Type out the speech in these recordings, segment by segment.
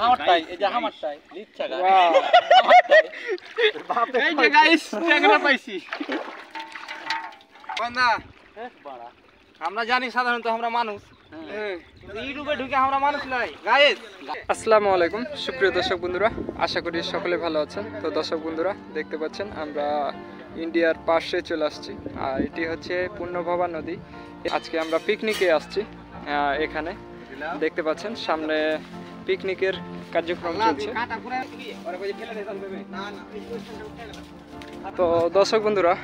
আমারটাই এই যে আমারটাই লিচ্ছা গা এই যে গাইস ট্যাংরা পাইছি বান্দা বাড়া আমরা জানি সাধারণত আমরা মানুষ ইউটিউবে ঢুকে আমরা মানুষ নই গাইস। আসসালামু আলাইকুম সুপ্রিয় দর্শক বন্ধুরা, আশা করি সকলে ভালো আছেন। তো দর্শক বন্ধুরা দেখতে পাচ্ছেন আমরা ইন্ডিয়ার পাশে চলে আসছি, আর এটি হচ্ছে পূর্ণভবা নদী। আজকে আমরা পিকনিকে আসছি। এখানে দেখতে পাচ্ছেন সামনে পিকনিকের কার্যক্রম চলছে। তো দর্শক বন্ধুরা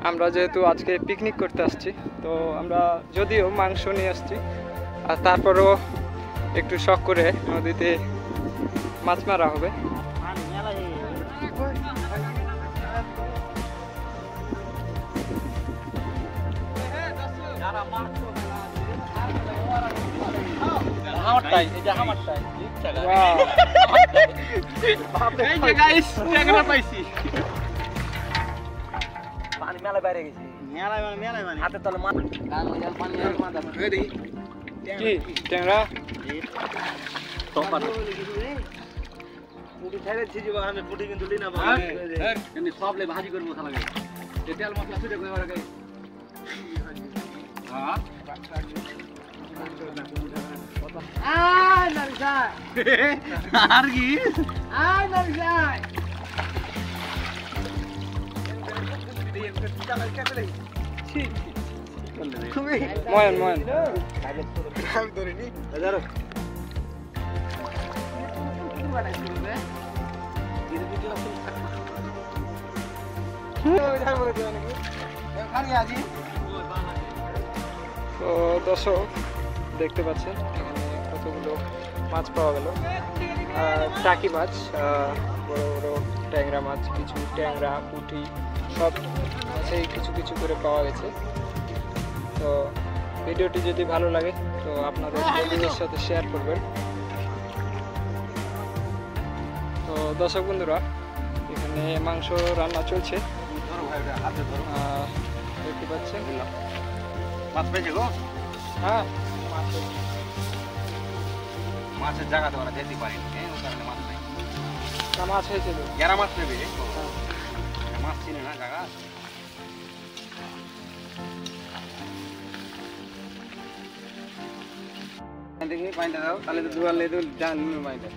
আমরা যেহেতু আজকে পিকনিক করতে আসছি, তো আমরা যদিও মাংস নিয়ে আসছি, আর তারপরেও একটু শখ করে নদীতে মাছ মারা হবে। আমারটাই এই যে আমারটাই লিচ্ছা গা এই যে গাইস ট্যাংরা পাইছি। পানি মেলা বাইরে গেছে মেলায় মানে হাতে তলে মাছ গান হয়ে যার পানি আর মাথা রেডি কি ট্যাংরা টপার পুটি ছেড়ে ছিজিবা আমি পুটি কিন্তু লিনা বা এমনি সবলে ভাজি করব খালাগে এই তেল মশলা ছুটে কই ওরা গাই হ্যাঁ আয় নারসাই আর কি আয় নারসাই ময়ন ময়ন আমি ধরিনি হাজারো তো দর্শক দেখতে পাচ্ছেন এখানে কতগুলো মাছ পাওয়া গেল। টাকি মাছ, বড় বড় ট্যাংরা মাছ, কিছু ট্যাংরা পুঁটি সব মাছেই কিছু কিছু করে পাওয়া গেছে। তো ভিডিওটি যদি ভালো লাগে তো আপনাদের বন্ধুদের সাথে শেয়ার করবেন। তো দর্শক বন্ধুরা এখানে মাংস রান্না চলছে, দেখতে পাচ্ছেন। মাছ পেয়েছে গো? হ্যাঁ মাছের জায়গা তো ওরা যেতে পারেনি, ওই কারণে মাছ নাই। না মাছ হয়েছিল, যারা মাছ নেবে মাছ চিনে না জায়গা। দেখি পানিটা দাও, তাহলে তো দুয়ালে তো জান পানিটা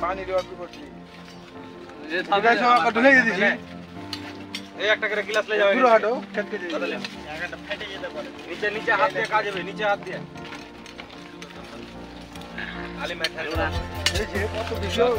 পানি দেওয়া কি করছি এই একটা করে গ্লাস লয়ে যাবে। পুরো হাঁটো খেতে নিচে নিচে হাত দিয়ে কাজ হবে, নিচে হাত দিয়ে আলি মেঠাল এই যে কত বিষয়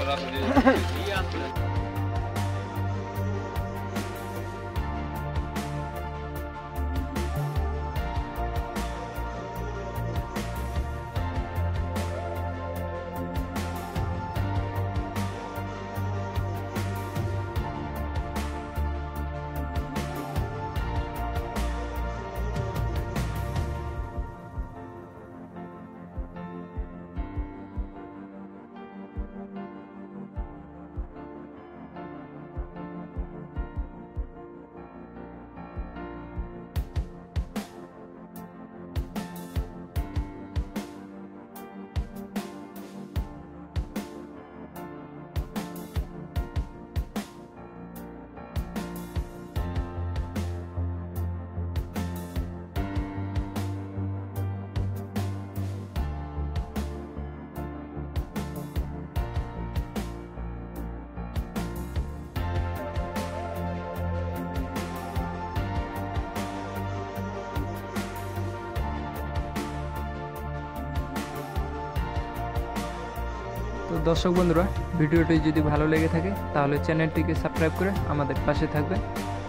তো দর্শক বন্ধুরা ভিডিওটি যদি ভালো লেগে থাকে তাহলে চ্যানেলটিকে সাবস্ক্রাইব করে আমাদের পাশে থাকবেন।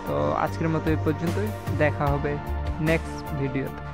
তো আজকের মতো এই পর্যন্তই, দেখা হবে নেক্সট ভিডিওতে।